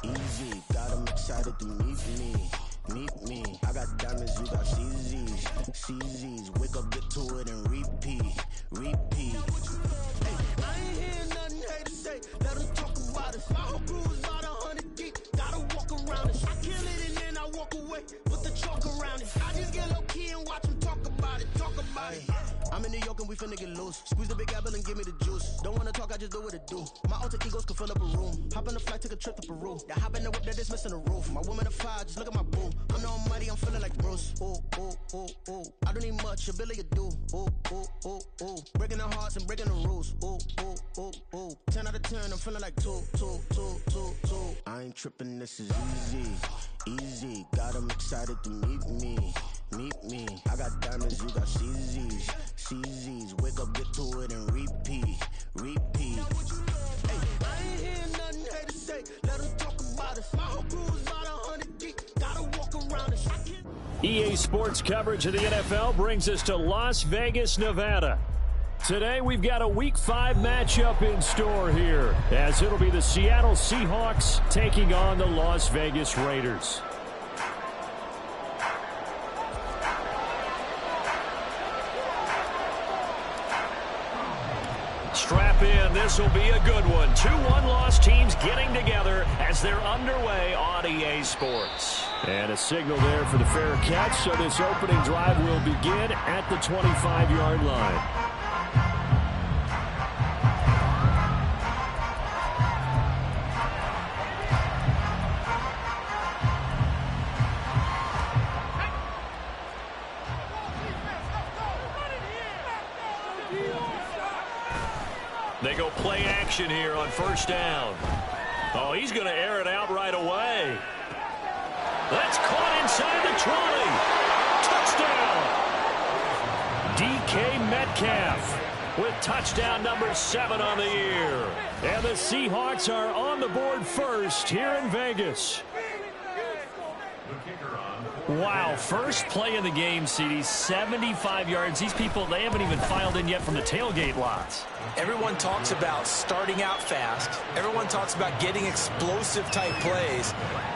Easy, got them excited to meet me. Meet me. I got diamonds, you got CZs. CZs, wake up, get to it, and repeat. Repeat. Hey, I ain't hearing nothing hate to say. Let them talk about us. My whole crew is about 100 deep. Gotta walk around it. I kill it and then I walk away with the chalk around it. I just get low key and watch them talk about it. Talk about it. I'm in New York and we finna get loose. Squeeze the big apple and give me the juice. Don't wanna talk, I just do what it do. My alter egos can fill up a room. Hop on the flight, take a trip to Peru. That hop in the whip that is missing the roof. My woman a fire, just look at my boo. I'm the almighty, I'm feeling like Bruce. Ooh, ooh, ooh, ooh. I don't need much, ability to do. Ooh, ooh, ooh, ooh. Breaking the hearts and breaking the rules. Ooh, ooh, ooh, ooh. 10 out of 10, I'm feeling like 2. I ain't tripping, this is easy. Easy, got them excited to meet me. Meet me. I got diamonds, you got CZs. CZs, wake up, get to it, and repeat. Repeat. Hey, I ain't hearing nothing hate to say. Let them talk about us. My whole crew is about 100 deep. Gotta walk around us. EA Sports coverage of the NFL brings us to Las Vegas, Nevada. Today we've got a Week 5 matchup in store here, as it'll be the Seattle Seahawks taking on the Las Vegas Raiders. Strap in, this will be a good one. 2 one-loss teams getting together as they're underway on EA Sports. And a signal there for the fair catch, so this opening drive will begin at the 25-yard line. They go play action here on first down. Oh, he's going to air it out right away. That's caught inside the 20. Touchdown. DK Metcalf with touchdown number 7 on the year. And the Seahawks are on the board first here in Vegas. Wow, first play of the game, CD, 75 yards. These people, they haven't even filed in yet from the tailgate lots. Everyone talks about starting out fast. Everyone talks about getting explosive type plays.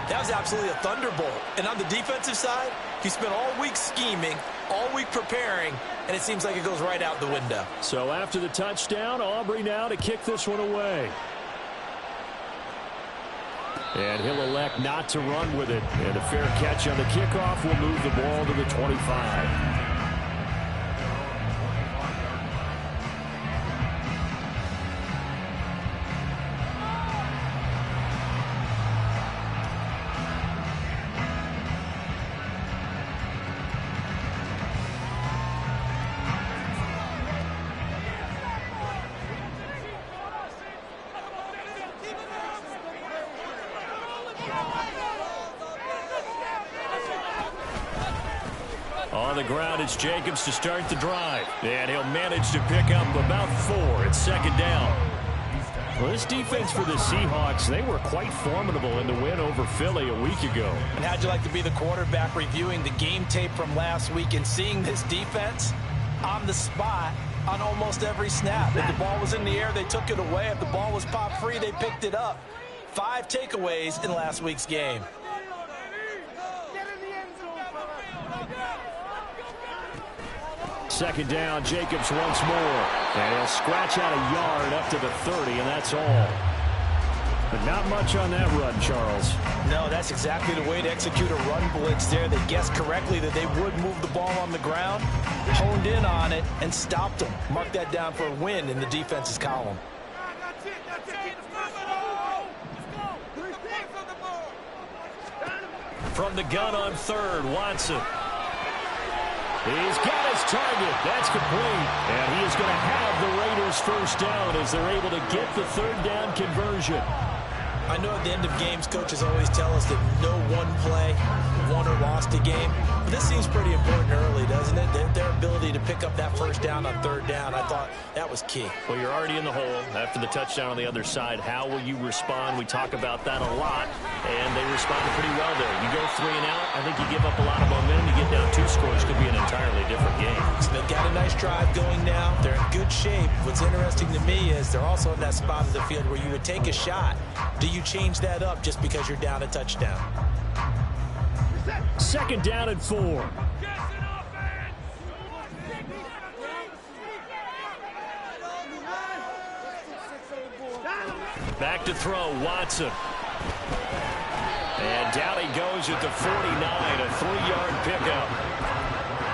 That was absolutely a thunderbolt. And on the defensive side, he spent all week scheming, all week preparing, and it seems like it goes right out the window. So after the touchdown, Aubrey now to kick this one away. And he'll elect not to run with it. And a fair catch on the kickoff will move the ball to the 25. On the ground, it's Jacobs to start the drive. And he'll manage to pick up about 4. It's second down. Well, this defense for the Seahawks, they were quite formidable in the win over Philly a week ago. And how'd you like to be the quarterback reviewing the game tape from last week and seeing this defense on the spot on almost every snap? If the ball was in the air, they took it away. If the ball was popped free, they picked it up. 5 takeaways in last week's game. Second down, Jacobs once more. And he'll scratch out a yard up to the 30, and that's all. But not much on that run, Charles. No, that's exactly the way to execute a run blitz there. They guessed correctly that they would move the ball on the ground, honed in on it, and stopped them. Mark that down for a win in the defense's column. From the gun on third, Watson. He's got his target. That's complete. And he is going to have the Raiders first down as they're able to get the third down conversion. I know at the end of games, coaches always tell us that no one play won or lost a game. But this seems pretty important early, doesn't it? Their ability to pick up that first down on third down, I thought that was key. Well, you're already in the hole after the touchdown on the other side. How will you respond? We talk about that a lot, and they responded pretty well there. You go 3 and out, I think you give up a lot of momentum. You get down 2 scores, could be an entirely different game. So they've got a nice drive going now. They're in good shape. What's interesting to me is they're also in that spot of the field where you would take a shot. Do you change that up just because you're down a touchdown. Second down and 4. Back to throw, Watson. And down he goes at the 49, a 3-yard pickup.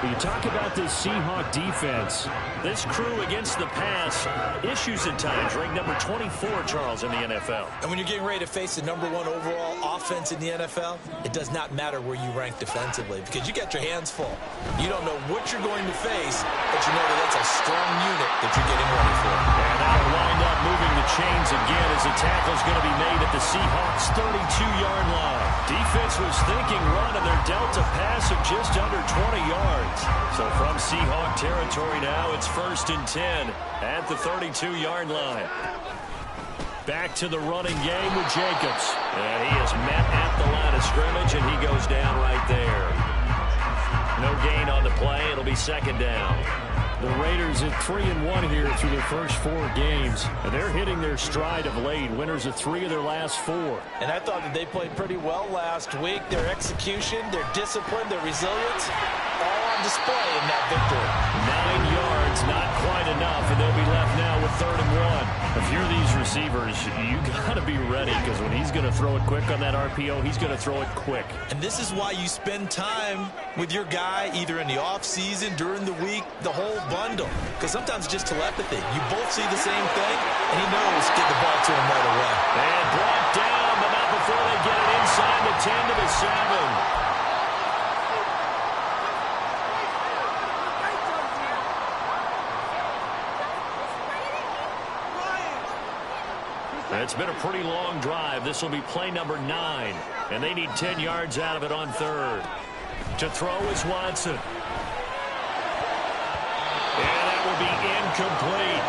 You talk about this Seahawk defense. This crew against the pass, issues at times, ranked number 24, Charles, in the NFL. And when you're getting ready to face the #1 overall offense in the NFL, it does not matter where you rank defensively because you got your hands full. You don't know what you're going to face, but you know that that's a strong unit that you're getting ready for. And now lined up, moving the chains again as the tackle's going to be made at the Seahawks' 32-yard line. Defense was thinking run, and they're dealt a pass of just under 20 yards. So from Seahawk territory now, it's 1st and 10 at the 32-yard line. Back to the running game with Jacobs. And he is met at the line of scrimmage, and he goes down right there. No gain on the play. It'll be 2nd down. The Raiders at 3-1 here through their first 4 games. And they're hitting their stride of late. Winners of 3 of their last 4. And I thought that they played pretty well last week. Their execution, their discipline, their resilience, all on display in that victory. 9 yards, not quite enough, and they'll be left now with 3rd and 1. If you're these receivers, you got to be ready because when he's going to throw it quick on that RPO, he's going to throw it quick. And this is why you spend time with your guy either in the offseason, during the week, the whole bundle. Because sometimes it's just telepathy. You both see the same thing, and he knows get the ball to him right away. And brought down, but not before they get it inside the 10 to the 7. It's been a pretty long drive. This will be play number 9, and they need 10 yards out of it on 3rd. To throw is Watson. And that will be incomplete.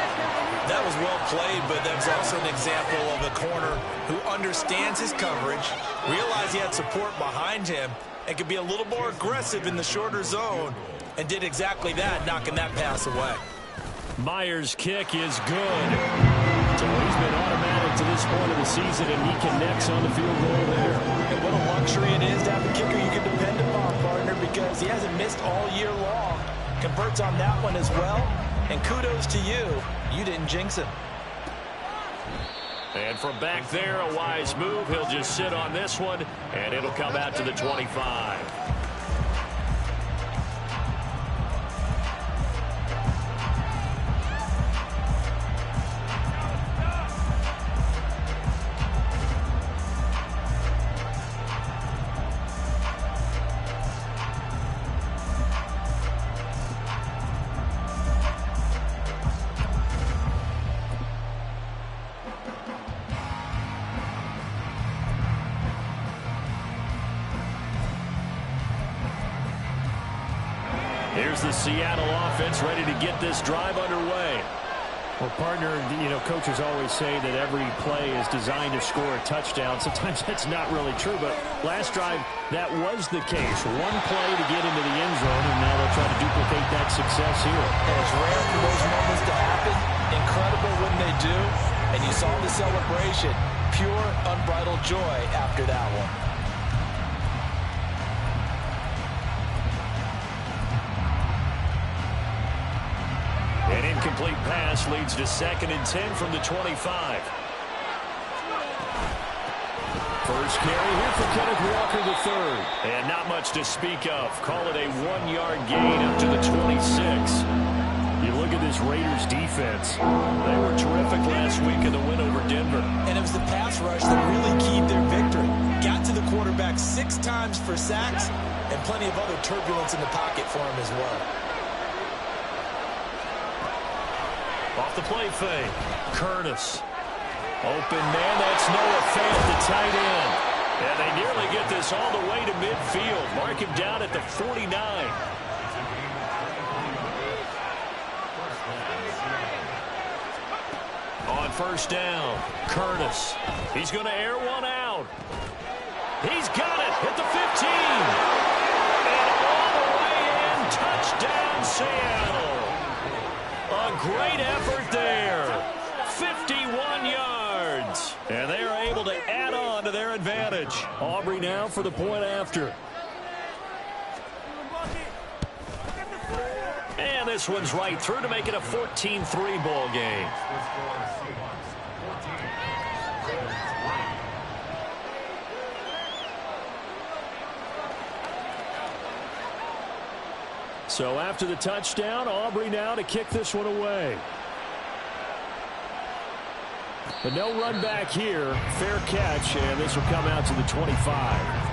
That was well played, but that was also an example of a corner who understands his coverage, realized he had support behind him, and could be a little more aggressive in the shorter zone, and did exactly that, knocking that pass away. Myers' kick is good. So he's been automatic to this point of the season, and he connects on the field goal there. And what a luxury it is to have a kicker you can depend upon, partner, because he hasn't missed all year long. Converts on that one as well, and kudos to you. You didn't jinx him. And from back there, a wise move. He'll just sit on this one, and it'll come out to the 25. Here's the Seattle offense ready to get this drive underway. Well, partner, coaches always say that every play is designed to score a touchdown. Sometimes that's not really true, but last drive, that was the case. One play to get into the end zone, and now they'll try to duplicate that success here. And it's rare for those moments to happen. Incredible when they do. And you saw the celebration. Pure, unbridled joy after that one. An incomplete pass leads to 2nd and 10 from the 25. First carry here for Kenneth Walker III. And not much to speak of. Call it a 1-yard gain up to the 26. You look at this Raiders defense. They were terrific last week in the win over Denver. And it was the pass rush that really keyed their victory. Got to the quarterback 6 times for sacks and plenty of other turbulence in the pocket for him as well. Off the play fake. Curtis. Open man. That's Noah Fant, the tight end. And they nearly get this all the way to midfield. Mark him down at the 49. On first down, Curtis. He's going to air one out. He's got it at the 15. And all the way in. Touchdown, Seattle. A great effort there. 51 yards. And they are able able to add on to their advantage. Aubrey now for the point after. And this one's right through to make it a 14-3 ball game. So after the touchdown, Aubrey now to kick this one away. But no run back here. Fair catch, and this will come out to the 25.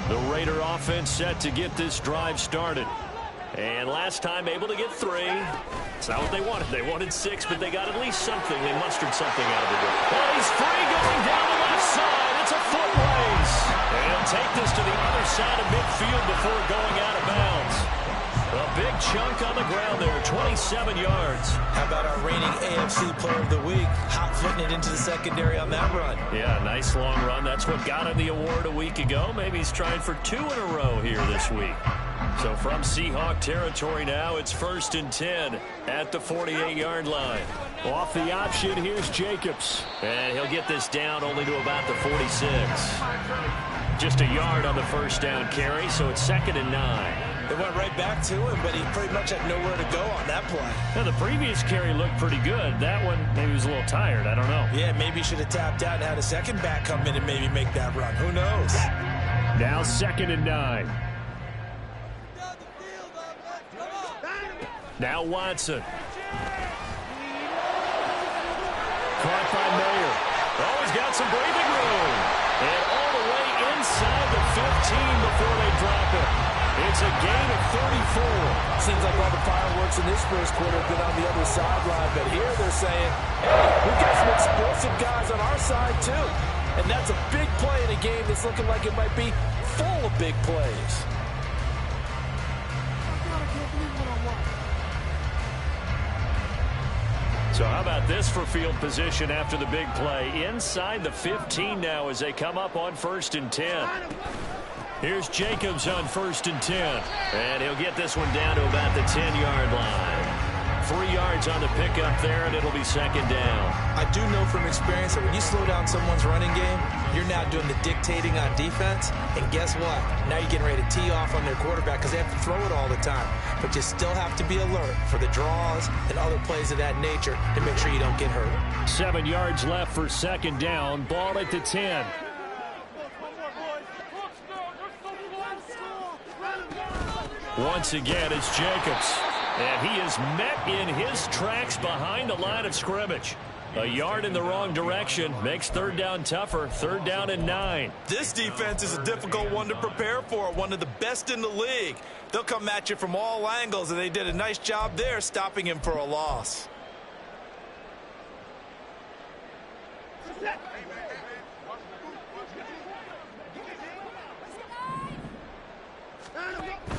The Raider offense set to get this drive started. And last time able to get 3. It's not what they wanted. They wanted 6, but they got at least something. They mustered something out of the game. Oh, he's free going down the left side. It's a foot race. And take this to the other side of midfield before going out of bounds. A big chunk on the ground there, 27 yards. How about our reigning AFC Player of the Week, hot-footing it into the secondary on that run? Yeah, nice long run. That's what got him the award a week ago. Maybe he's trying for 2 in a row here this week. So from Seahawk territory now, it's 1st and 10 at the 48-yard line. Off the option, here's Jacobs. And he'll get this down only to about the 46. Just a yard on the first down carry, so it's 2nd and 9. They went right back to him, but he pretty much had nowhere to go on that play. Now, the previous carry looked pretty good. That one, maybe he was a little tired. I don't know. Yeah, maybe he should have tapped out and had a second back come in and maybe make that run. Who knows? Now 2nd and 9. Now Watson. Caught by Mayer. Oh, he's got some breathing room. And all the way inside the 15 before they drop it. It's a gain of 34. Seems like all the fireworks in this first quarter have been on the other sideline, but here they're saying, hey, we've got some explosive guys on our side too. And that's a big play in a game that's looking like it might be full of big plays. So how about this for field position after the big play? Inside the 15 now as they come up on 1st and 10. Here's Jacobs on 1st and 10. And he'll get this one down to about the 10-yard line. 3 yards on the pickup there, and it'll be 2nd down. I do know from experience that when you slow down someone's running game, you're now doing the dictating on defense. And guess what? Now you're getting ready to tee off on their quarterback because they have to throw it all the time. But you still have to be alert for the draws and other plays of that nature to make sure you don't get hurt. 7 yards left for 2nd down. Ball at the 10. Once again, it's Jacobs. And he is met in his tracks behind the line of scrimmage. A yard in the wrong direction makes 3rd down tougher. 3rd down and 9. This defense is a difficult one to prepare for. One of the best in the league. They'll come at you from all angles, and they did a nice job there stopping him for a loss.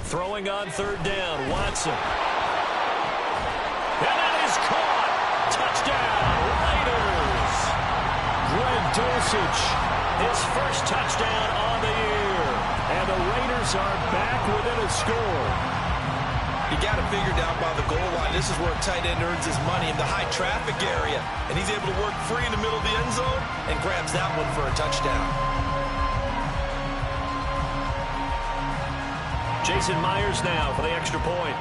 Throwing on 3rd down, Watson. And that is caught. Touchdown, Raiders. Greg Dulcich, his first touchdown on the year. And the Raiders are back within a score. You got to figure down by the goal line. This is where a tight end earns his money in the high traffic area. And he's able to work free in the middle of the end zone and grabs that one for a touchdown. Jason Myers now for the extra point.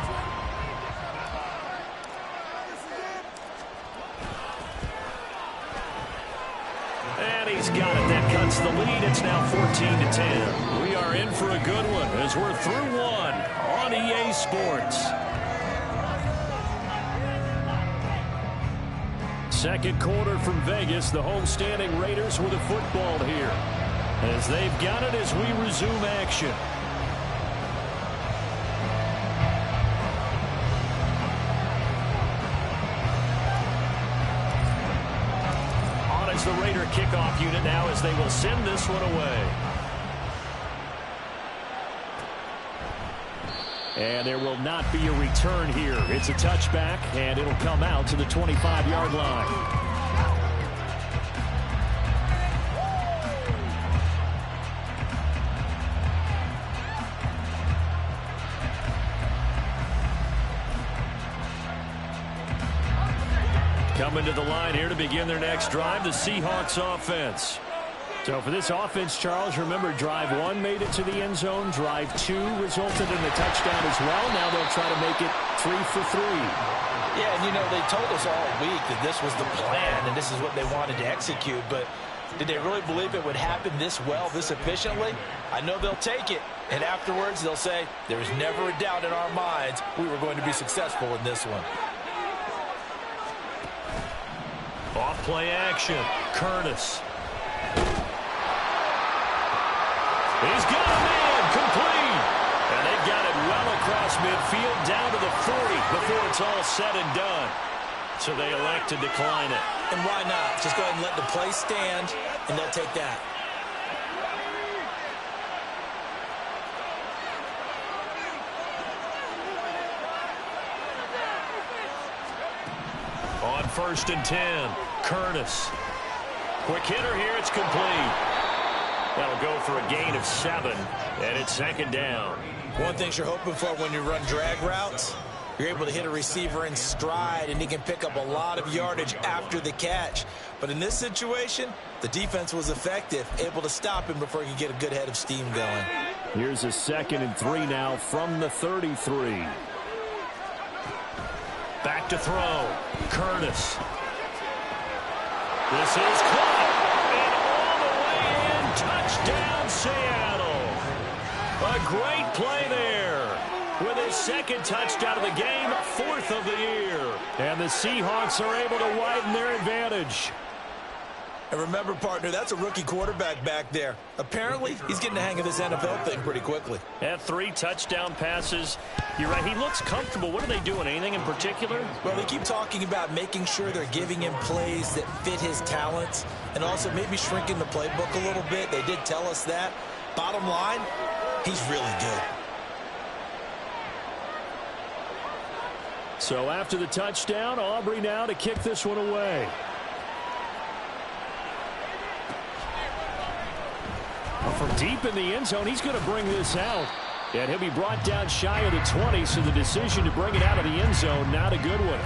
And he's got it. That cuts the lead. It's now 14-10. We are in for a good one as we're through one on EA Sports. Second quarter from Vegas. The homestanding Raiders with a football here as they've got it as we resume action. The Raider kickoff unit now as they will send this one away. And there will not be a return here. It's a touchback, and it'll come out to the 25-yard line. Coming to the line here to begin their next drive, the Seahawks offense. So for this offense, Charles, remember, drive 1 made it to the end zone. Drive 2 resulted in a touchdown as well. Now they'll try to make it 3 for 3. Yeah, and you know, they told us all week that this was the plan and this is what they wanted to execute. But did they really believe it would happen this well, this efficiently? I know they'll take it. And afterwards, they'll say, there was never a doubt in our minds we were going to be successful in this one. Off play action. Curtis. He's got a man complete. And they've got it well across midfield down to the 40 before it's all said and done. So they elect to decline it. And why not? Just go ahead and let the play stand, and they'll take that. On 1st and 10, Curtis. Quick hitter here, it's complete. That'll go for a gain of 7, and it's 2nd down. One thing you're hoping for when you run drag routes, you're able to hit a receiver in stride, and he can pick up a lot of yardage after the catch. But in this situation, the defense was effective, able to stop him before he could get a good head of steam going. Here's a 2nd and 3 now from the 33. Back to throw. Curtis. This is caught. And all the way in. Touchdown, Seattle. A great play there. With his 2nd touchdown of the game, 4th of the year. And the Seahawks are able to widen their advantage. And remember, partner, that's a rookie quarterback back there. Apparently, he's getting the hang of this NFL thing pretty quickly. Had 3 touchdown passes. You're right, he looks comfortable. What are they doing? Anything in particular? Well, they keep talking about making sure they're giving him plays that fit his talents and also maybe shrinking the playbook a little bit. They did tell us that. Bottom line, he's really good. So after the touchdown, Aubrey now to kick this one away. From deep in the end zone, he's going to bring this out. And he'll be brought down shy of the 20, so the decision to bring it out of the end zone, not a good one.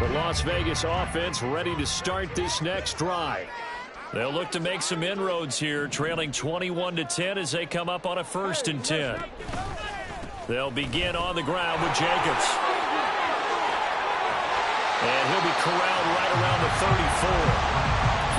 The Las Vegas offense ready to start this next drive. They'll look to make some inroads here, trailing 21-10 as they come up on a 1st and 10. They'll begin on the ground with Jacobs. And he'll be corralled right around the 34.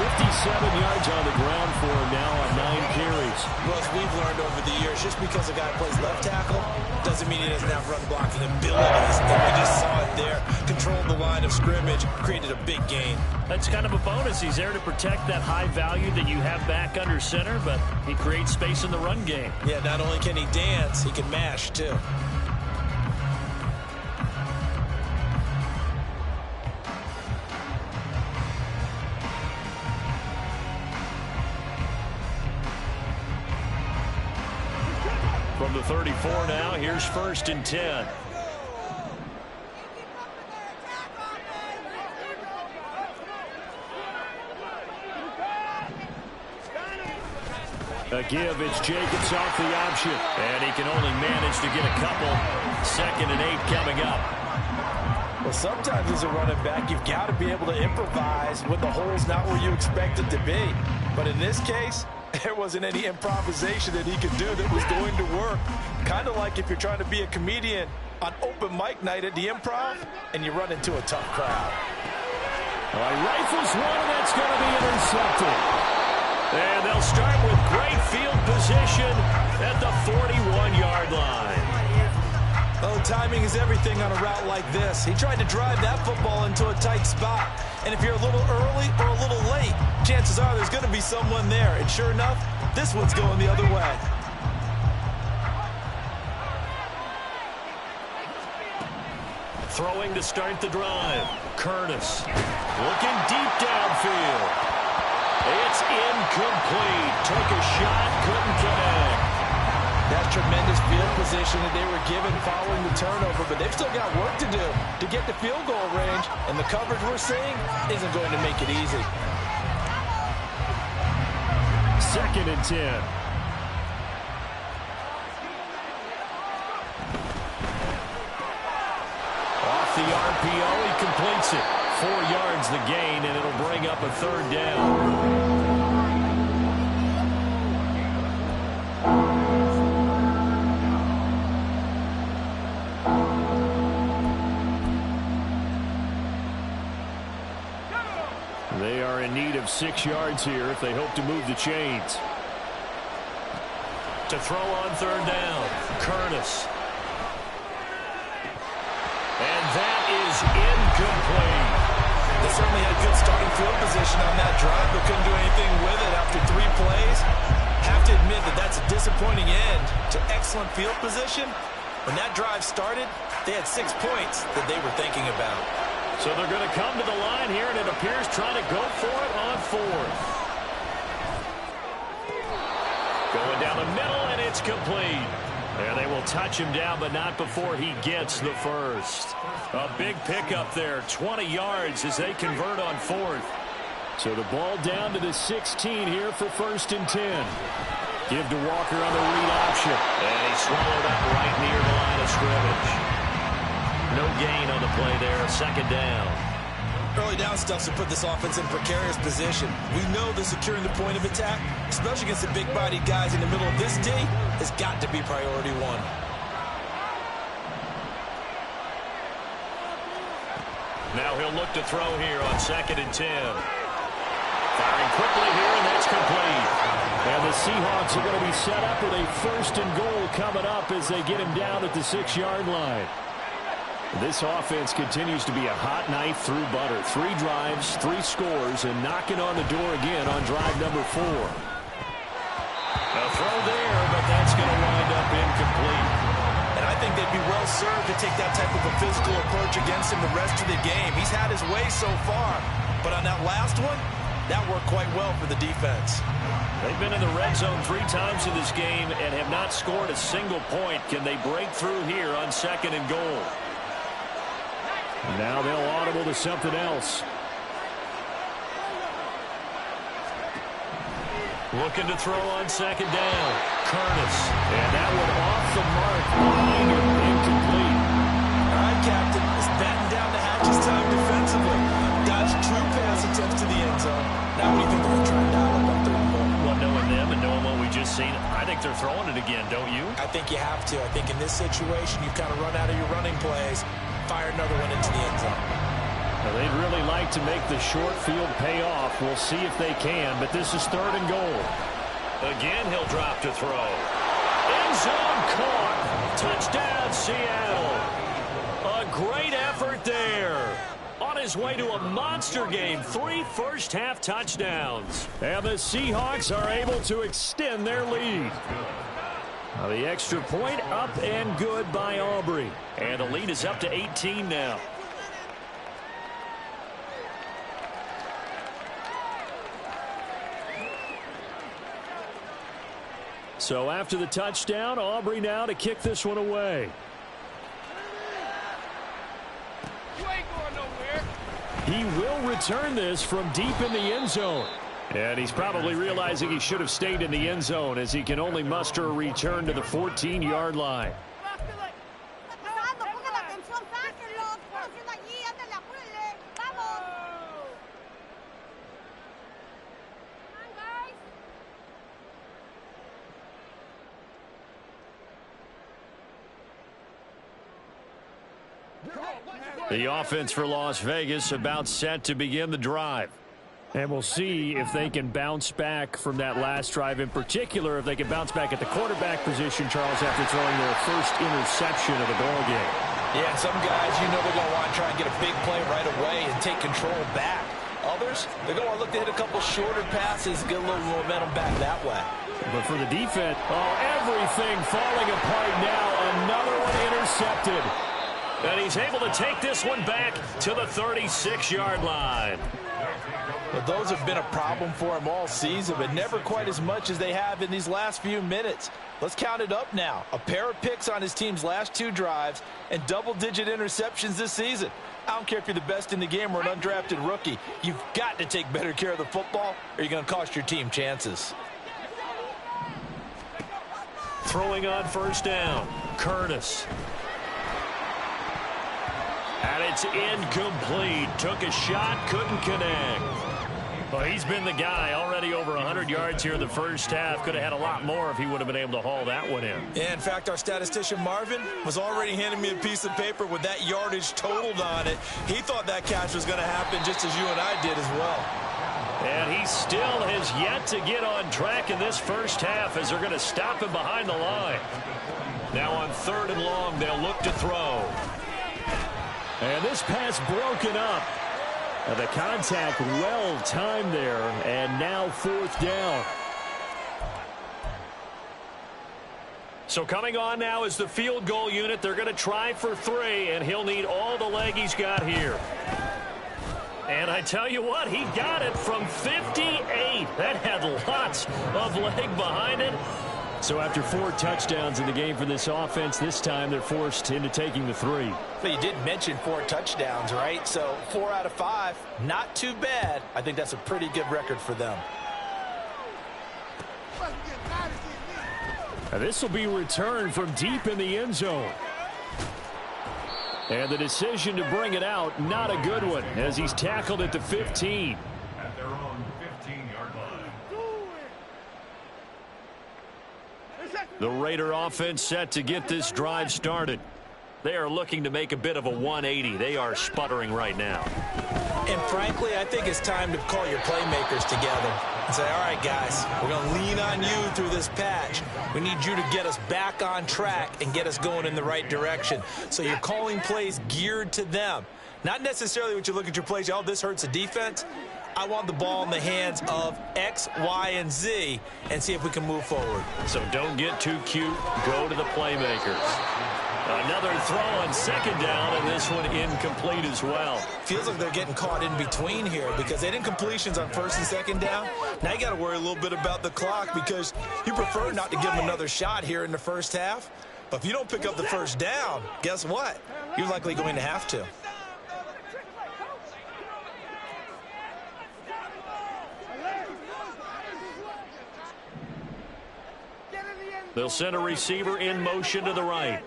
57 yards on the ground for him now on 9 carries. Well, as we've learned over the years, just because a guy plays left tackle doesn't mean he doesn't have run blocking abilities. And we just saw it there. Controlled the line of scrimmage, created a big gain. That's kind of a bonus. He's there to protect that high value that you have back under center, but he creates space in the run game. Yeah, not only can he dance, he can mash, too. From the 34 now, here's 1st and 10. A give, it's Jacobs off the option. And he can only manage to get a couple. 2nd and 8 coming up. Well, sometimes as a running back, you've got to be able to improvise when the hole's not where you expect it to be. But in this case, there wasn't any improvisation that he could do that was going to work. Kind of like if you're trying to be a comedian on open mic night at the Improv and you run into a tough crowd. Well, he rifles one, and that's going to be intercepted. And they'll start with great field position at the 41-yard line. Oh, timing is everything on a route like this. He tried to drive that football into a tight spot. And if you're a little early or a little late, chances are there's going to be someone there. And sure enough, this one's going the other way. Throwing to start the drive. Curtis looking deep downfield. It's incomplete. Took a shot, couldn't connect. That's tremendous field position that they were given following the turnover, but they've still got work to do to get the field goal range, and the coverage we're seeing isn't going to make it easy. 2nd and 10. Off the RPO, he completes it. 4 yards the gain, and it'll bring up a 3rd down. They are in need of 6 yards here if they hope to move the chains. To throw on 3rd down, Curtis. And that is incomplete. They certainly had good starting field position on that drive, but couldn't do anything with it after 3 plays. Have to admit that that's a disappointing end to excellent field position. When that drive started, they had 6 points that they were thinking about. So they're going to come to the line here, and it appears trying to go for it on 4th. Going down the middle, and it's complete. And they will touch him down, but not before he gets the first. A big pickup there, 20 yards as they convert on 4th. So the ball down to the 16 here for 1st and 10. Give to Walker on the read option. And he swallowed up right near the line of scrimmage. No gain on the play there, 2nd down. Early down stuff to put this offense in precarious position. We know that securing the point of attack, especially against the big-bodied guys in the middle of this D, has got to be priority 1. Now he'll look to throw here on 2nd and 10. Firing quickly here, and that's complete. And the Seahawks are going to be set up with a 1st and goal coming up as they get him down at the 6-yard line. This offense continues to be a hot knife through butter. 3 drives, 3 scores, and knocking on the door again on drive number 4. A throw there, but that's going to wind up incomplete. And I think they'd be well served to take that type of a physical approach against him the rest of the game. He's had his way so far, but on that last one, that worked quite well for the defense. They've been in the red zone 3 times in this game and have not scored a single point. Can they break through here on 2nd and goal? Now they'll audible to something else. Looking to throw on 2nd down. Curtis. And that one off the mark behind him. Incomplete. All right, Captain. It's batten down the hatches time defensively. Dodged 2 pass attempts to the end zone. Now what do you think they're going to try and dial up on 3rd and goal? Well, knowing them and knowing what we just seen, I think they're throwing it again, don't you? I think you have to. I think in this situation, you kind of run out of your running plays. Fire another one into the end zone. Well, they'd really like to make the short field pay off. We'll see if they can, but this is 3rd and goal. Again, he'll drop to throw. End zone caught. Touchdown, Seattle. A great effort there. On his way to a monster game, 3 first-half touchdowns. And the Seahawks are able to extend their lead. Now the extra point up and good by Aubrey. And the lead is up to 18 now. So after the touchdown, Aubrey now to kick this one away. You ain't going nowhere. He will return this from deep in the end zone. And he's probably realizing he should have stayed in the end zone as he can only muster a return to the 14-yard line. The offense for Las Vegas about set to begin the drive. And we'll see if they can bounce back from that last drive. In particular, if they can bounce back at the quarterback position, Charles, after throwing their first interception of the ball game. Yeah, some guys, you know they're going to want to try and get a big play right away and take control back. Others, they're going to look to hit a couple shorter passes, get a little momentum back that way. But for the defense, everything falling apart now. Another one intercepted. And he's able to take this one back to the 36-yard line. Well, those have been a problem for him all season, but never quite as much as they have in these last few minutes. Let's count it up now. A pair of picks on his team's last 2 drives and double-digit interceptions this season. I don't care if you're the best in the game or an undrafted rookie. You've got to take better care of the football or you're going to cost your team chances. Throwing on first down, Curtis. And it's incomplete. Took a shot, couldn't connect. Well, he's been the guy. Already over 100 yards here in the first half. Could have had a lot more if he would have been able to haul that one in. Yeah, in fact, our statistician Marvin was already handing me a piece of paper with that yardage totaled on it. He thought that catch was going to happen just as you and I did as well. And he still has yet to get on track in this first half as they're going to stop him behind the line. Now on 3rd and long, they'll look to throw. And this pass broken up. The contact well timed there, and now 4th down. So coming on now is the field goal unit. They're going to try for 3, and he'll need all the leg he's got here. And I tell you what, he got it from 58. That had lots of leg behind it. So after 4 touchdowns in the game for this offense, this time they're forced into taking the 3. But you did mention 4 touchdowns, right? So 4 out of 5, not too bad. I think that's a pretty good record for them. Now this will be returned from deep in the end zone. And the decision to bring it out, not a good one, as he's tackled at the 15. At their own 15-yard line. The Raider offense set to get this drive started. They are looking to make a bit of a 180. They are sputtering right now. And frankly, I think it's time to call your playmakers together and say, all right, guys, we're going to lean on you through this patch. We need you to get us back on track and get us going in the right direction. So you're calling plays geared to them. Not necessarily what you look at your plays, oh, this hurts the defense. I want the ball in the hands of X, Y, and Z and see if we can move forward. So don't get too cute. Go to the playmakers. Another throw on 2nd down, and this one incomplete as well. Feels like they're getting caught in between here because they did incompletions on 1st and 2nd down. Now you got to worry a little bit about the clock because you prefer not to give them another shot here in the first half. But if you don't pick up the 1st down, guess what? You're likely going to have to. They'll send a receiver in motion to the right.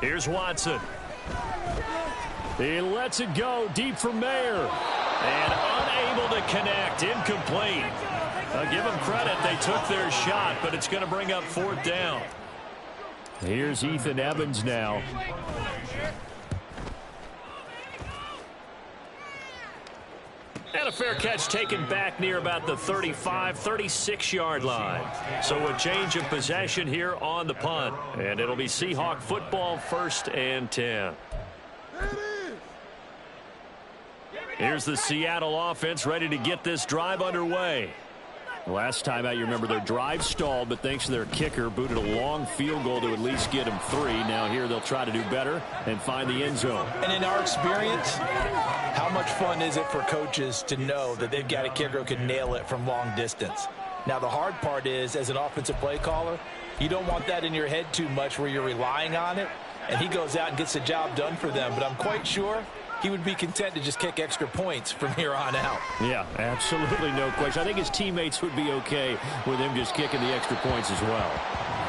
Here's Watson. He lets it go deep from there. And unable to connect. Incomplete. I'll give them credit. They took their shot, but it's going to bring up 4th down. Here's Ethan Evans now. And a fair catch taken back near about the 35, 36-yard line. So a change of possession here on the punt. And it'll be Seahawk football, 1st and 10. Here's the Seattle offense ready to get this drive underway. Last time out, you remember their drive stalled, but thanks to their kicker, booted a long field goal to at least get them 3. Now here they'll try to do better and find the end zone. And in our experience, how much fun is it for coaches to know that they've got a kicker who can nail it from long distance? Now the hard part is, as an offensive play caller, you don't want that in your head too much where you're relying on it, and he goes out and gets the job done for them. But I'm quite sure he would be content to just kick extra points from here on out. Yeah, absolutely no question. I think his teammates would be okay with him just kicking the extra points as well.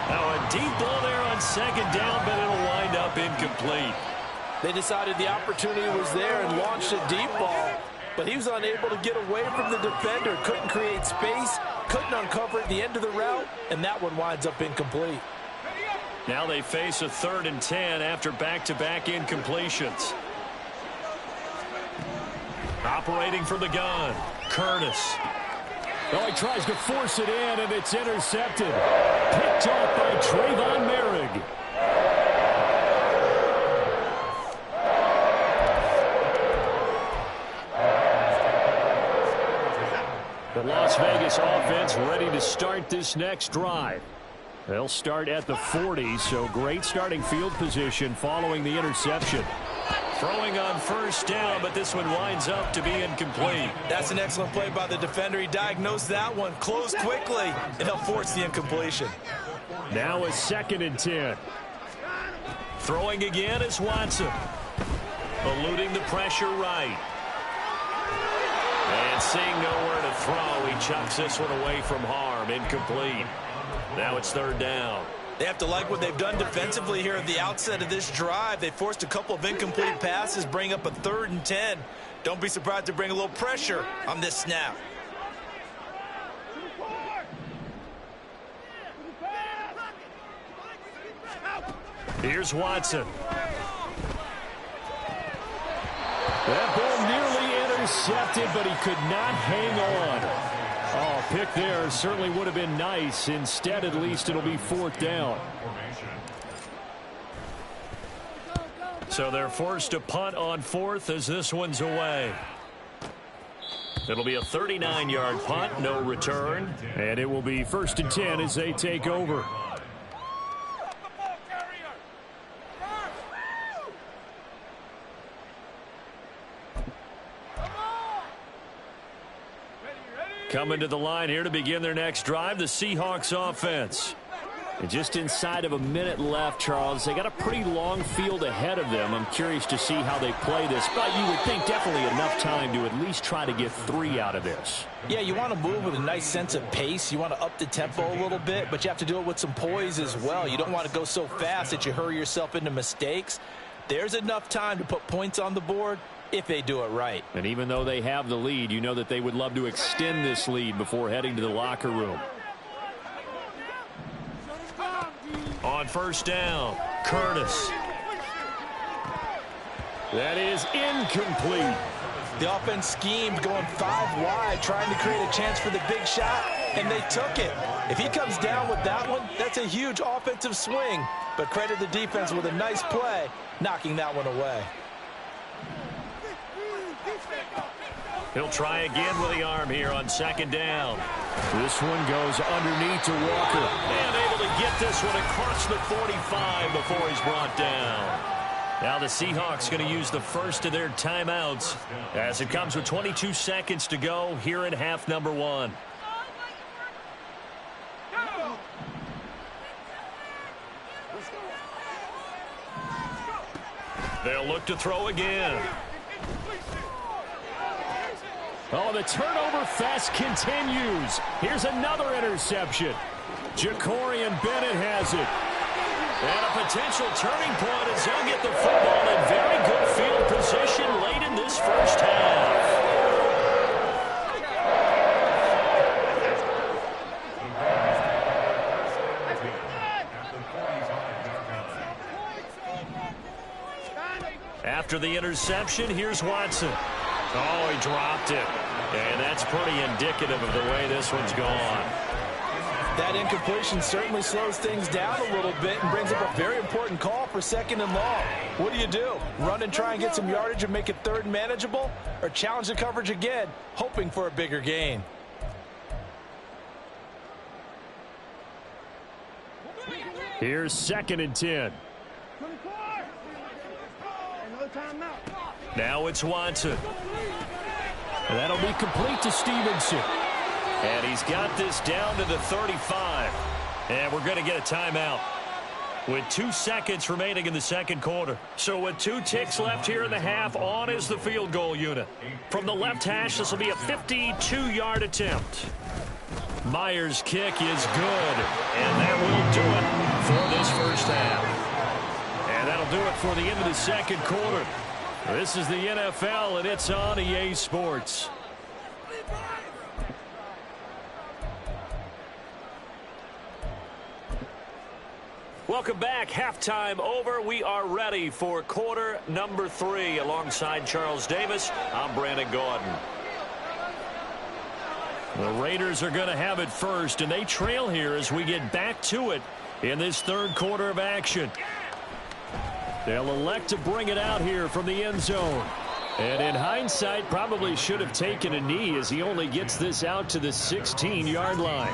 Now a deep ball there on 2nd down, but it'll wind up incomplete. They decided the opportunity was there and launched a deep ball, but he was unable to get away from the defender, couldn't create space, couldn't uncover at the end of the route, and that one winds up incomplete. Now they face a 3rd and 10 after back-to-back incompletions. Operating from the gun, Curtis. Oh, he tries to force it in, and it's intercepted. Picked off by Trayvon Merrick. Las Vegas offense ready to start this next drive. They'll start at the 40, so great starting field position following the interception. Throwing on first down, but this one winds up to be incomplete. That's an excellent play by the defender. He diagnosed that one, closed quickly, and he'll force the incompletion. Now a 2nd and 10. Throwing again is Watson. Eluding the pressure right. And seeing nowhere to throw, he chucks this one away from harm. Incomplete. Now it's 3rd down. They have to like what they've done defensively here at the outset of this drive. They forced a couple of incomplete passes, bring up a 3rd and 10. Don't be surprised to bring a little pressure on this snap. Here's Watson. That ball nearly intercepted, but he could not hang on. Oh, pick there certainly would have been nice. Instead, at least it'll be 4th down. So they're forced to punt on 4th as this one's away. It'll be a 39-yard punt, no return. And it will be 1st and 10 as they take over. Coming to the line here to begin their next drive, the Seahawks offense. And just inside of a minute left, Charles. They got a pretty long field ahead of them. I'm curious to see how they play this, but you would think definitely enough time to at least try to get 3 out of this. Yeah, you want to move with a nice sense of pace. You want to up the tempo a little bit, but you have to do it with some poise as well. You don't want to go so fast that you hurry yourself into mistakes. There's enough time to put points on the board if they do it right. And even though they have the lead, you know that they would love to extend this lead before heading to the locker room. On first down, Curtis. That is incomplete. The offense schemed going 5 wide, trying to create a chance for the big shot, and they took it. If he comes down with that one, that's a huge offensive swing. But credit the defense with a nice play, knocking that one away. He'll try again with the arm here on 2nd down. This one goes underneath to Walker. And able to get this one across the 45 before he's brought down. Now the Seahawks going to use the first of their timeouts as it comes with 22 seconds to go here in half number 1. They'll look to throw again. Oh, the turnover fest continues. Here's another interception. Jacorian Bennett has it. And a potential turning point as he'll get the football in very good field position late in this first half. After the interception, here's Watson. Oh, he dropped it. And that's pretty indicative of the way this one's gone. That incompletion certainly slows things down a little bit and brings up a very important call for 2nd and long. What do? Run and try and get some yardage and make it 3rd and manageable? Or challenge the coverage again, hoping for a bigger gain? Here's 2nd and 10. Now it's Watson. And that'll be complete to Stevenson. And he's got this down to the 35. And we're going to get a timeout with 2 seconds remaining in the 2nd quarter. So with 2 ticks left here in the half, on is the field goal unit. From the left hash, this will be a 52-yard attempt. Myers' kick is good. And that will do it for this first half. And that'll do it for the end of the 2nd quarter. This is the NFL, and it's on EA Sports. Welcome back. Halftime over. We are ready for quarter number 3. Alongside Charles Davis, I'm Brandon Gordon. The Raiders are going to have it first, and they trail here as we get back to it in this 3rd quarter of action. They'll elect to bring it out here from the end zone. And in hindsight, probably should have taken a knee as he only gets this out to the 16-yard line.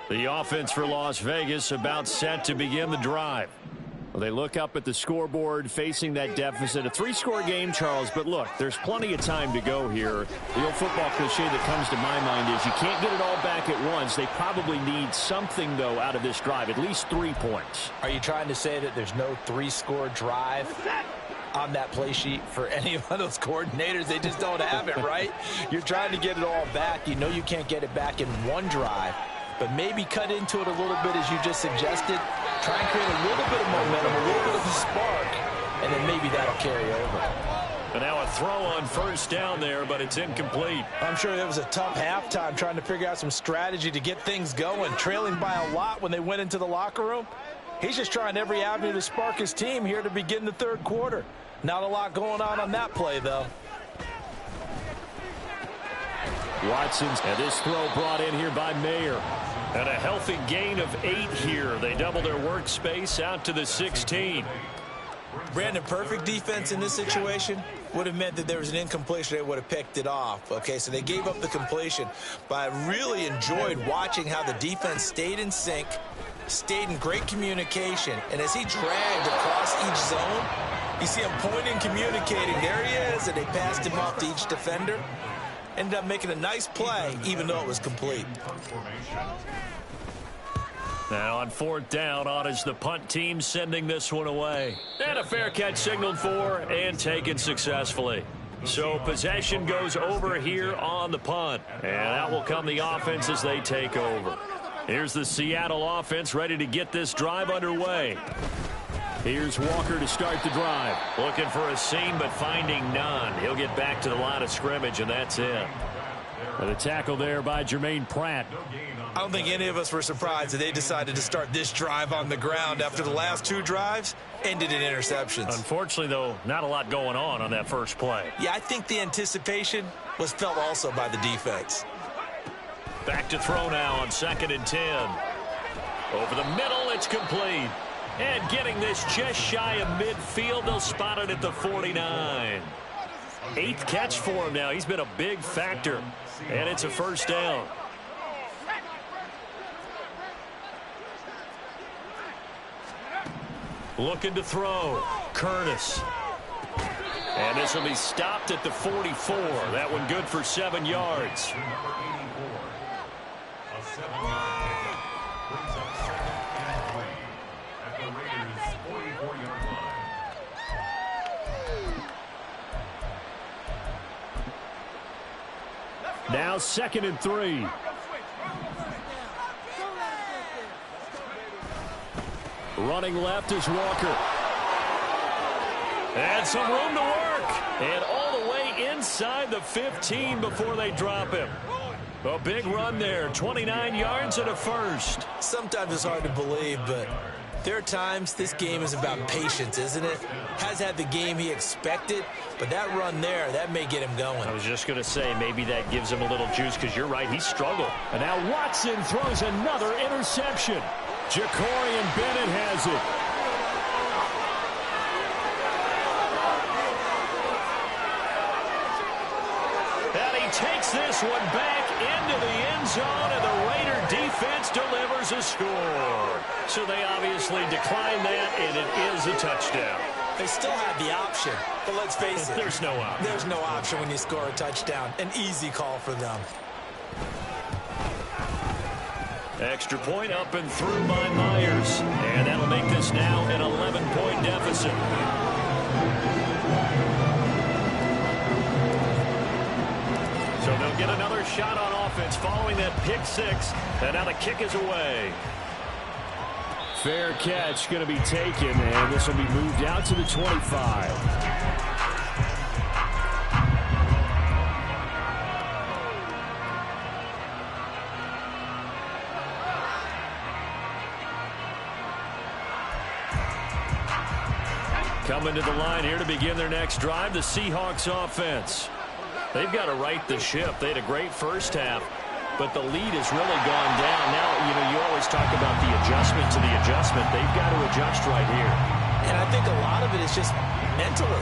The offense for Las Vegas about set to begin the drive. Well, they look up at the scoreboard facing that deficit. A 3-score game, Charles, but look, there's plenty of time to go here. The old football cliche that comes to my mind is you can't get it all back at once. They probably need something, though, out of this drive, at least 3 points. Are you trying to say that there's no 3-score drive on that play sheet for any of those coordinators? They just don't have it, right? You're trying to get it all back. You know you can't get it back in one drive, but maybe cut into it a little bit as you just suggested. Try and create a little bit of momentum, a little bit of a spark, and then maybe that'll carry over. And now a throw on first down there, but it's incomplete. I'm sure it was a tough halftime trying to figure out some strategy to get things going, trailing by a lot when they went into the locker room. He's just trying every avenue to spark his team here to begin the third quarter. Not a lot going on that play, though. Watson's, and this throw brought in here by Mayer. And a healthy gain of 8 here. They double their workspace out to the 16. Brandon, perfect defense in this situation would have meant that there was an incompletion. They would have picked it off. Okay, so they gave up the completion. But I really enjoyed watching how the defense stayed in sync, stayed in great communication. And as he dragged across each zone, you see him pointing, communicating. There he is, and they passed him off to each defender. Ended up making a nice play, even though it was complete. Now on 4th down, on is the punt team sending this one away. And a fair catch signaled for and taken successfully. So possession goes over here on the punt. And out will come the offense as they take over. Here's the Seattle offense ready to get this drive underway. Here's Walker to start the drive. Looking for a seam, but finding none. He'll get back to the line of scrimmage, and that's it. And a tackle there by Jermaine Pratt. I don't think any of us were surprised that they decided to start this drive on the ground after the last 2 drives ended in interceptions. Unfortunately, though, not a lot going on that first play. Yeah, I think the anticipation was felt also by the defense. Back to throw now on 2nd and 10. Over the middle, it's complete. And getting this just shy of midfield, they'll spot it at the 49. 8th catch for him now. He's been a big factor. And it's a first down. Looking to throw. Curtis. And this will be stopped at the 44. That one good for 7 yards. Now 2nd and 3. Running left is Walker. And some room to work. And all the way inside the 15 before they drop him. A big run there. 29 yards and a first. Sometimes it's hard to believe, but there are times this game is about patience, isn't it? Has had the game he expected, but that run there, that may get him going. I was just going to say, maybe that gives him a little juice, because you're right, he struggled. And now Watson throws another interception. Jacorian Bennett has it. And he takes this one back into the end zone, and the Raider defense delivers a score. So they obviously decline that, and it is a touchdown. They still have the option, but let's face it. There's no option. There's no option when you score a touchdown. An easy call for them. Extra point up and through by Myers. And that'll make this now an 11-point deficit. So they'll get another shot on offense following that pick 6. And now the kick is away. Fair catch going to be taken, and this will be moved out to the 25. Coming to the line here to begin their next drive, the Seahawks offense. They've got to right the ship. They had a great first half, but the lead has really gone down. Now, you always talk about the adjustment to the adjustment. They've got to adjust right here. And I think a lot of it is just mentally.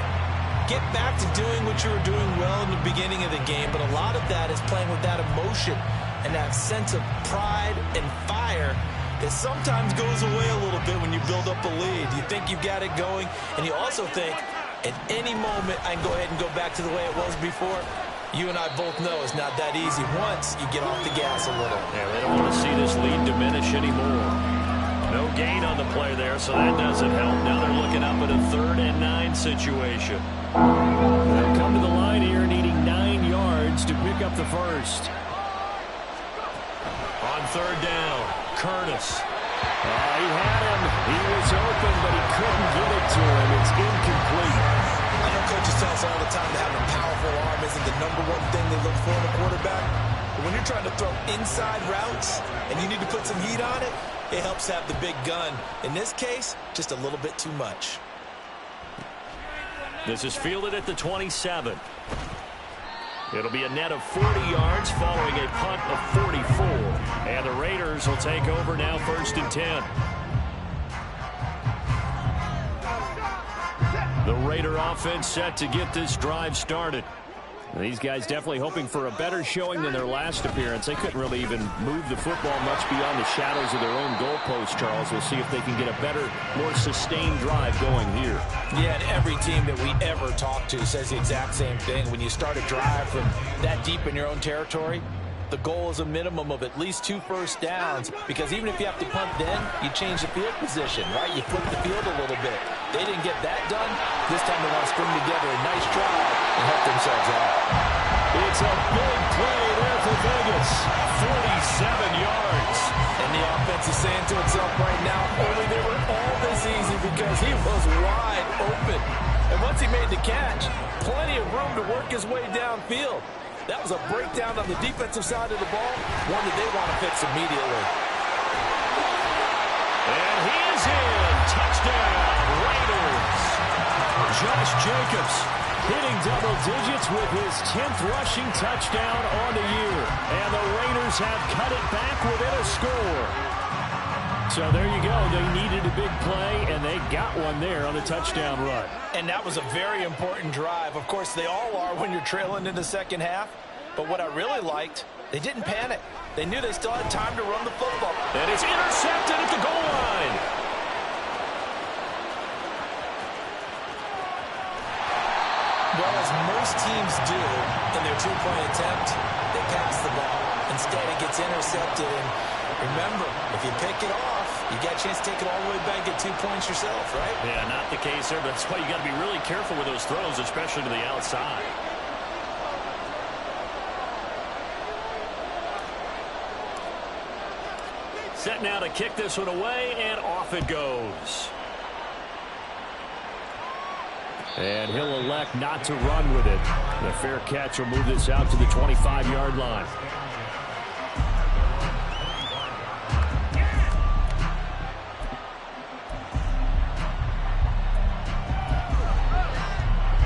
Get back to doing what you were doing well in the beginning of the game, but a lot of that is playing with that emotion and that sense of pride and fire that sometimes goes away a little bit when you build up a lead. You think you've got it going, and you also think at any moment I can go ahead and go back to the way it was before. You and I both know it's not that easy once you get off the gas a little. Yeah, they don't want to see this lead diminish anymore. No gain on the play there, so that doesn't help. Now they're looking up at a 3rd and 9 situation. They'll come to the line here needing 9 yards to pick up the first. On 3rd down, Curtis. He had him. He was open, but he couldn't get it to him. It's incomplete. I know coaches tell us all the time that having a powerful arm isn't the #1 thing they look for in a quarterback. But when you're trying to throw inside routes and you need to put some heat on it, it helps have the big gun. In this case, just a little bit too much. This is fielded at the 27. It'll be a net of 40 yards following a punt of 44. And the Raiders will take over now 1st and 10. The Raider offense set to get this drive started. These guys definitely hoping for a better showing than their last appearance. They couldn't really even move the football much beyond the shadows of their own goalpost, Charles. We'll see if they can get a better, more sustained drive going here. Yeah, and every team that we ever talk to says the exact same thing. When you start a drive from that deep in your own territory, the goal is a minimum of at least 2 first downs, because even if you have to punt then, you change the field position, right? You flip the field a little bit. They didn't get that done. This time they want to string together a nice drive and help themselves out. It's a big play there for Vegas. 47 yards. And the offense is saying to itself right now, only they were all this easy because he was wide open. And once he made the catch, plenty of room to work his way downfield. That was a breakdown on the defensive side of the ball, one that they want to fix immediately. And he is in. Touchdown, Raiders. Josh Jacobs hitting double digits with his 10th rushing touchdown on the year. And the Raiders have cut it back within a score. So there you go. They needed a big play, and they got one there on the touchdown run. And that was a very important drive. Of course, they all are when you're trailing in the second half. But what I really liked, they didn't panic. They knew they still had time to run the football. And it's intercepted at the goal line. Well, as most teams do in their 2-point attempt, they pass the ball. Instead, it gets intercepted. And remember, if you pick it off, you got a chance to take it all the way back, get 2 points yourself, right? Yeah, not the case there, but that's why you got to be really careful with those throws, especially to the outside. Set now to kick this one away, and off it goes. And he'll elect not to run with it. The fair catch will move this out to the 25-yard line.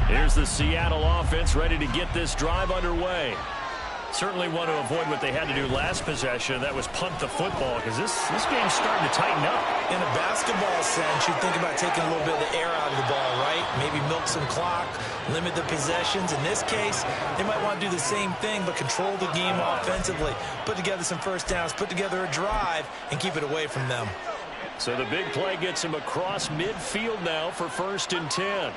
Here's the Seattle offense ready to get this drive underway. Certainly want to avoid what they had to do last possession. That was punt the football, because this game's starting to tighten up. In a basketball sense, you think about taking a little bit of the air out of the ball, right? Maybe milk some clock, limit the possessions. In this case, they might want to do the same thing, but control the game offensively. Put together some first downs, put together a drive, and keep it away from them. So the big play gets him across midfield now for 1st and 10.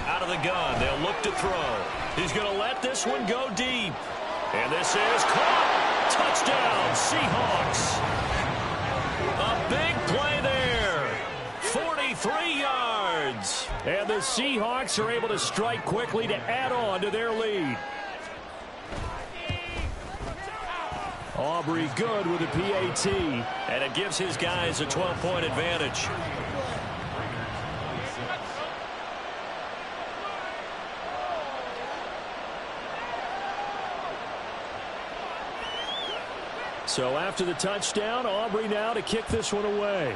Out of the gun, they'll look to throw. He's going to let this one go deep. And this is caught. Touchdown, Seahawks. A big play there. 43 yards. And the Seahawks are able to strike quickly to add on to their lead. Aubrey good with a PAT. And it gives his guys a 12-point advantage. So after the touchdown, Aubrey now to kick this one away.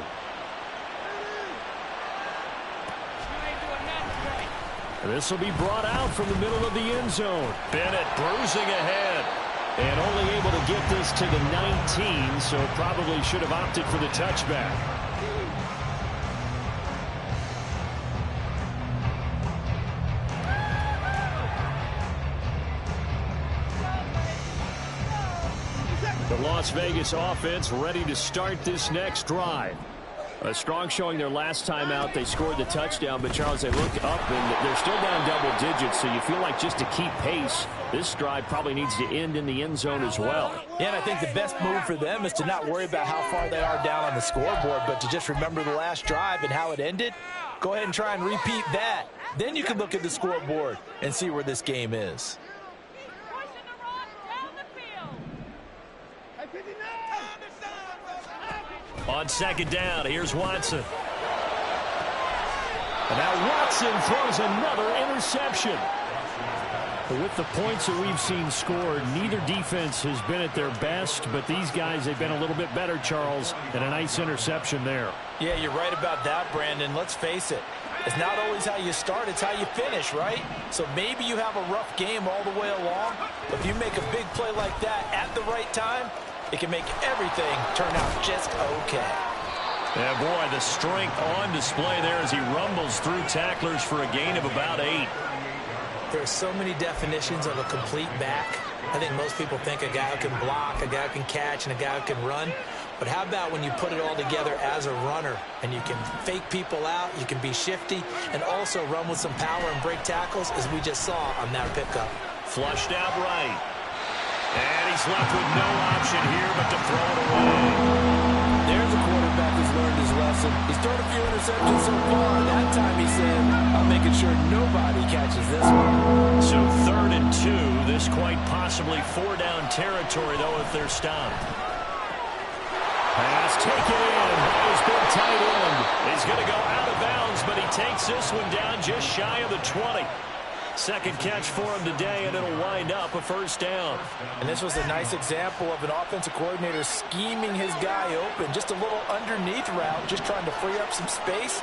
This will be brought out from the middle of the end zone. Bennett bruising ahead. And only able to get this to the 19, so probably should have opted for the touchback. The Las Vegas offense ready to start this next drive. A strong showing their last time out. They scored the touchdown, but Charles, they look up and they're still down double digits, so you feel like just to keep pace, this drive probably needs to end in the end zone as well. Yeah, and I think the best move for them is to not worry about how far they are down on the scoreboard, but to just remember the last drive and how it ended. Go ahead and try and repeat that. Then you can look at the scoreboard and see where this game is. On second down, here's Watson. And now Watson throws another interception. With the points that we've seen scored, neither defense has been at their best, but these guys, they've been a little bit better, Charles, and a nice interception there. Yeah, you're right about that, Brandon. Let's face it. It's not always how you start, it's how you finish, right? So maybe you have a rough game all the way along, but if you make a big play like that at the right time, it can make everything turn out just okay. Yeah, boy, the strength on display there as he rumbles through tacklers for a gain of about 8. There are so many definitions of a complete back. I think most people think a guy who can block, a guy who can catch, and a guy who can run. But how about when you put it all together as a runner and you can fake people out, you can be shifty, and also run with some power and break tackles, as we just saw on that pickup. Flushed out right. And he's left with no option here but to throw it away. There's a quarterback who's learned his lesson. He's thrown a few interceptions so far. That time he said, I'm making sure nobody catches this one. So 3rd and 2. This quite possibly 4-down territory, though, if they're stopped. Pass taken in by his big tight end. He's going to go out of bounds, but he takes this one down just shy of the 20. Second catch for him today, and it'll wind up a 1st down. And this was a nice example of an offensive coordinator scheming his guy open. Just a little underneath route, just trying to free up some space,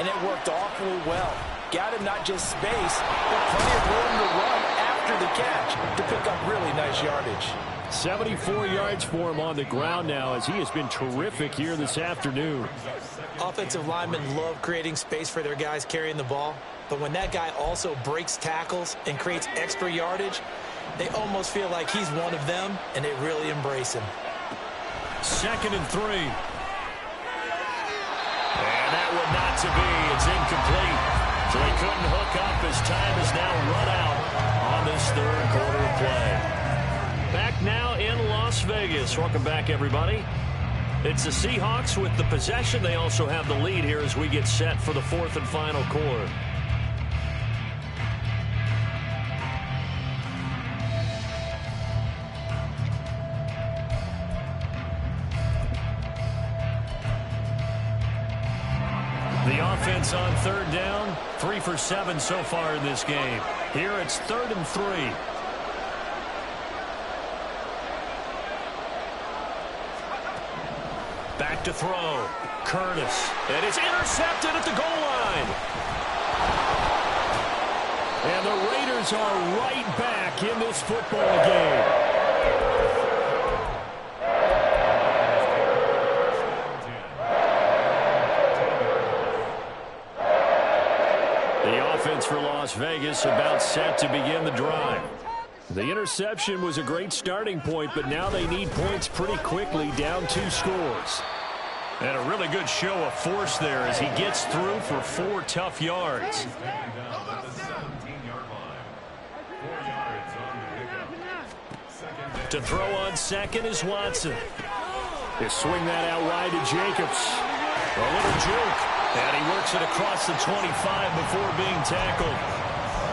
and it worked awfully well. Got him not just space, but plenty of room to run after the catch to pick up really nice yardage. 74 yards for him on the ground now, as he has been terrific here this afternoon. Offensive linemen love creating space for their guys carrying the ball. But when that guy also breaks tackles and creates extra yardage, they almost feel like he's one of them, and they really embrace him. 2nd and 3. And that one not to be. It's incomplete. So he couldn't hook up. His time is now run out on this 3rd quarter play. Back now in Las Vegas. Welcome back, everybody. It's the Seahawks with the possession. They also have the lead here as we get set for the 4th and final quarter. The offense on 3rd down, 3 for 7 so far in this game. Here it's 3rd and 3. Back to throw. Curtis. And it's intercepted at the goal line. And the Raiders are right back in this football game. For Las Vegas, about set to begin the drive. The interception was a great starting point, but now they need points pretty quickly, down 2 scores. And a really good show of force there as he gets through for 4 tough yards. To throw on 2nd is Watson. They swing that out wide to Jacobs. A little juke. And he works it across the 25 before being tackled.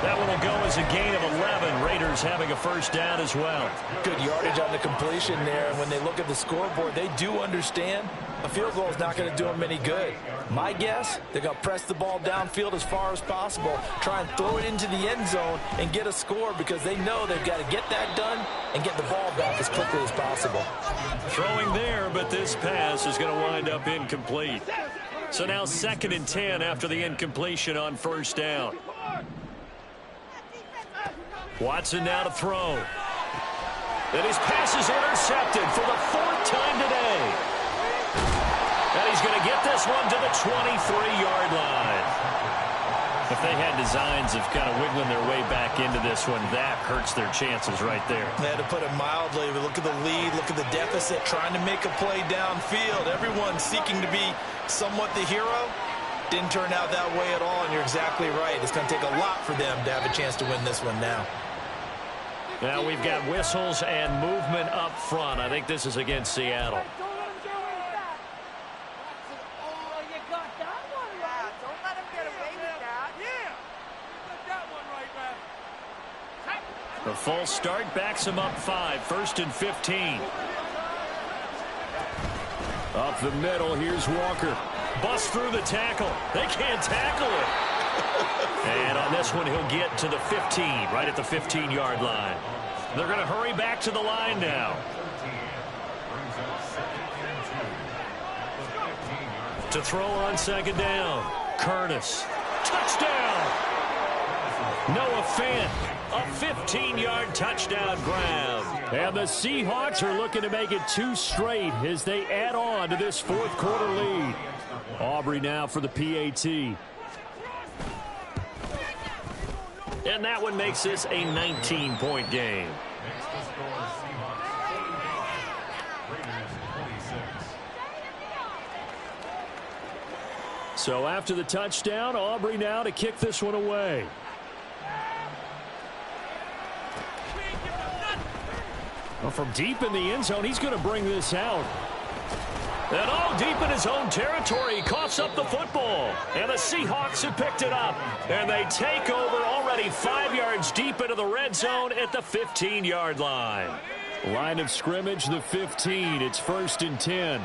That one will go as a gain of 11. Raiders having a 1st down as well. Good yardage on the completion there. And when they look at the scoreboard, they do understand a field goal is not going to do them any good. My guess, they're going to press the ball downfield as far as possible, try and throw it into the end zone and get a score because they know they've got to get that done and get the ball back as quickly as possible. Throwing there, but this pass is going to wind up incomplete. So now 2nd and 10 after the incompletion on 1st down. Watson now to throw. And his pass is intercepted for the 4th time today. And he's going to get this one to the 23-yard line. If they had designs of kind of wiggling their way back into this one, that hurts their chances right there. They had to put it mildly. Look at the lead, look at the deficit, trying to make a play downfield. Everyone seeking to be somewhat the hero. Didn't turn out that way at all, and you're exactly right. It's going to take a lot for them to have a chance to win this one now. Now we've got whistles and movement up front. I think this is against Seattle. The false start backs him up 5, 1st and 15. Up the middle, here's Walker. Bust through the tackle. They can't tackle it. And on this one, he'll get to the 15, right at the 15-yard line. They're going to hurry back to the line now. To throw on 2nd down. Curtis. Touchdown. Noah Fant. A 15-yard touchdown grab. And the Seahawks are looking to make it 2 straight as they add on to this 4th quarter lead. Aubrey now for the PAT. And that one makes this a 19-point game. So after the touchdown, Aubrey now to kick this one away. Well, from deep in the end zone, he's going to bring this out. And all deep in his own territory, he coughs up the football. And the Seahawks have picked it up. And they take over already 5 yards deep into the red zone at the 15-yard line. Line of scrimmage, the 15. It's 1st and 10.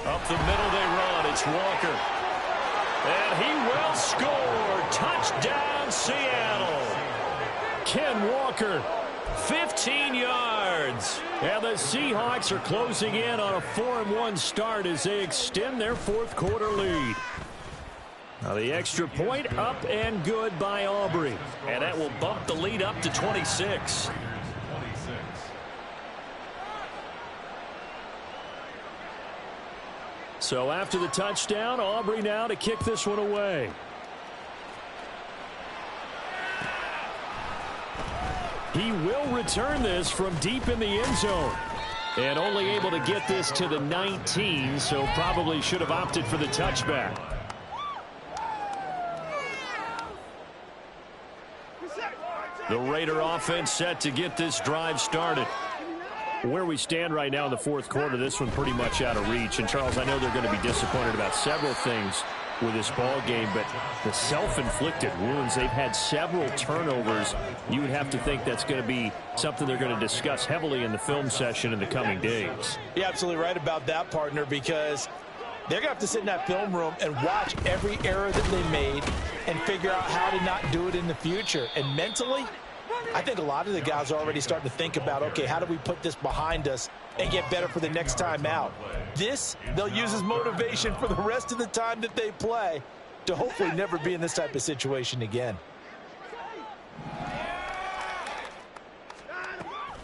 Up the middle they run. It's Walker. And he will score. Touchdown, Seattle. Ken Walker, 15 yards. And the Seahawks are closing in on a 4-1 start as they extend their 4th quarter lead. Now the extra point up and good by Aubrey. And that will bump the lead up to 26. So after the touchdown, Aubrey now to kick this one away. He will return this from deep in the end zone. And only able to get this to the 19, so probably should have opted for the touchback. The Raider offense set to get this drive started. Where we stand right now in the 4th quarter, this one pretty much out of reach. And, Charles, I know they're going to be disappointed about several things with this ball game, but the self-inflicted wounds, they've had several turnovers. You would have to think that's going to be something they're going to discuss heavily in the film session in the coming days. You're absolutely right about that, partner, because they're going to have to sit in that film room and watch every error that they made and figure out how to not do it in the future. And mentally, I think a lot of the guys are already starting to think about, okay, how do we put this behind us and get better for the next time out? This, they'll use as motivation for the rest of the time that they play to hopefully never be in this type of situation again.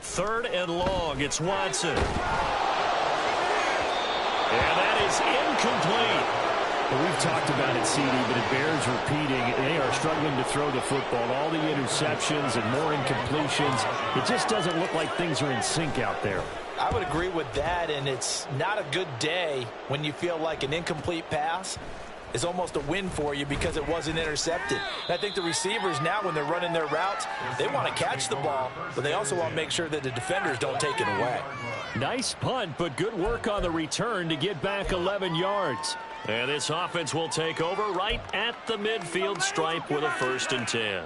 3rd and long, it's Watson. And that is incomplete. Well, we've talked about it, CD, but it bears repeating. They are struggling to throw the football. All the interceptions and more incompletions. It just doesn't look like things are in sync out there. I would agree with that, and it's not a good day when you feel like an incomplete pass is almost a win for you because it wasn't intercepted. And I think the receivers now, when they're running their routes, they want to catch the ball, but they also want to make sure that the defenders don't take it away. Nice punt, but good work on the return to get back 11 yards. And this offense will take over right at the midfield stripe with a 1st and 10.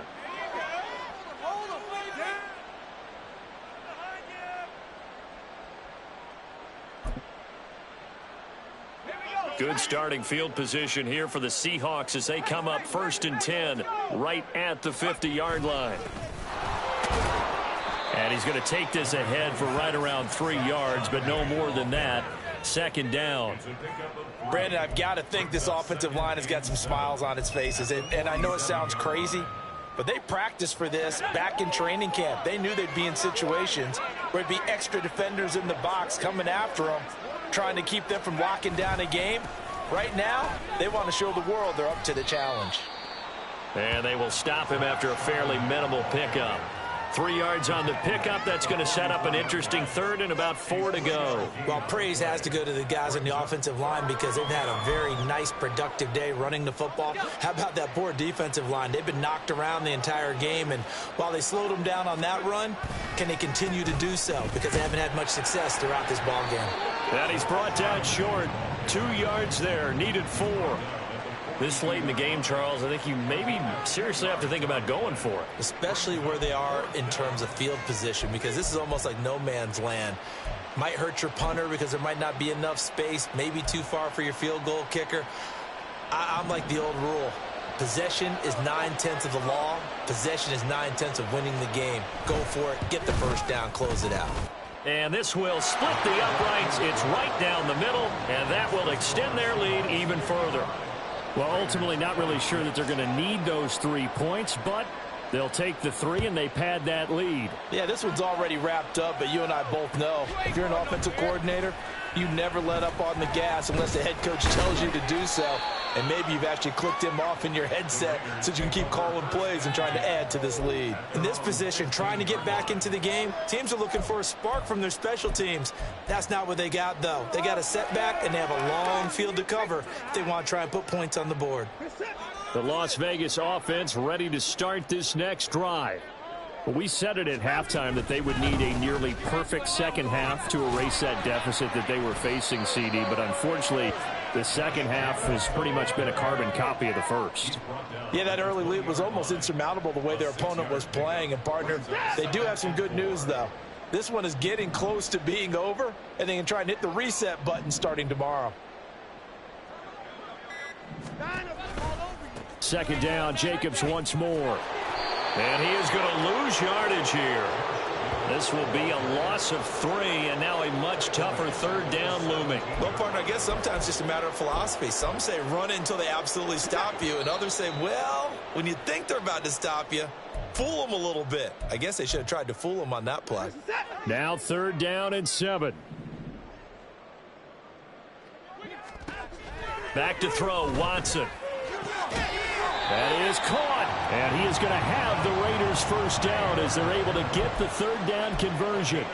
Good starting field position here for the Seahawks as they come up 1st and 10 right at the 50-yard line. And he's going to take this ahead for right around 3 yards, but no more than that. Second down. Brandon, I've got to think this offensive line has got some smiles on its faces. And I know it sounds crazy, but they practiced for this back in training camp. They knew they'd be in situations where there'd be extra defenders in the box coming after them, trying to keep them from locking down a game. Right now, they want to show the world they're up to the challenge. And they will stop him after a fairly minimal pickup. 3 yards on the pickup. That's going to set up an interesting third and about 4 to go. Well, praise has to go to the guys on the offensive line because they've had a very nice, productive day running the football. How about that poor defensive line? They've been knocked around the entire game, and while they slowed them down on that run, can they continue to do so? Because they haven't had much success throughout this ball game. And he's brought down short. 2 yards there, needed 4. This late in the game, Charles, I think you maybe seriously have to think about going for it. Especially where they are in terms of field position, because this is almost like no man's land. Might hurt your punter because there might not be enough space, maybe too far for your field goal kicker. I'm like the old rule. Possession is 9/10 of the law. Possession is 9/10 of winning the game. Go for it, get the first down, close it out. And this will split the uprights. It's right down the middle, and that will extend their lead even further. Well, ultimately not really sure that they're going to need those 3 points, but they'll take the 3 and they pad that lead. Yeah, this one's already wrapped up, but you and I both know if you're an offensive coordinator, you never let up on the gas unless the head coach tells you to do so. And maybe you've actually clicked him off in your headset so you can keep calling plays and trying to add to this lead. In this position, trying to get back into the game, teams are looking for a spark from their special teams. That's not what they got, though. They got a setback, and they have a long field to cover if they want to try and put points on the board. The Las Vegas offense ready to start this next drive. Well, we said it at halftime that they would need a nearly perfect second half to erase that deficit that they were facing, CD. But unfortunately, the second half has pretty much been a carbon copy of the first. Yeah, that early lead was almost insurmountable the way their opponent was playing. And, partner, they do have some good news, though. This one is getting close to being over, and they can try and hit the reset button starting tomorrow. Second down, Jacobs once more. And he is going to lose yardage here. This will be a loss of 3, and now a much tougher third down looming. Well, partner, I guess sometimes it's just a matter of philosophy. Some say run it until they absolutely stop you, and others say, well, when you think they're about to stop you, fool them a little bit. I guess they should have tried to fool them on that play. Now 3rd down and 7. Back to throw, Watson. That is caught, and he is going to have the Raiders first down as they're able to get the 3rd down conversion.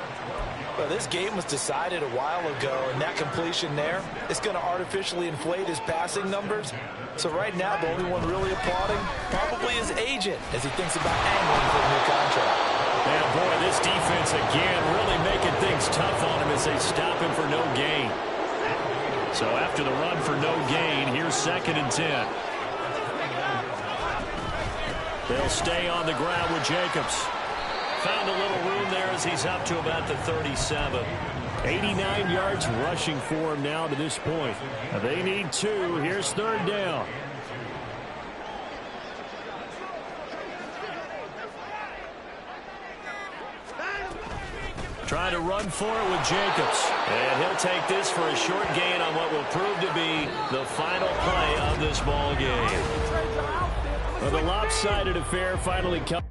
Well, this game was decided a while ago, and that completion there is going to artificially inflate his passing numbers. So right now, the only one really applauding probably his agent as he thinks about angling for a new contract. And boy, this defense again really making things tough on him as they stop him for no gain. So after the run for no gain, here's 2nd and 10. They'll stay on the ground with Jacobs. Found a little room there as he's up to about the 37. 89 yards rushing for him now to this point. Now they need 2. Here's 3rd down. Trying to run for it with Jacobs. And he'll take this for a short gain on what will prove to be the final play of this ball game. Well, the lopsided affair finally comes.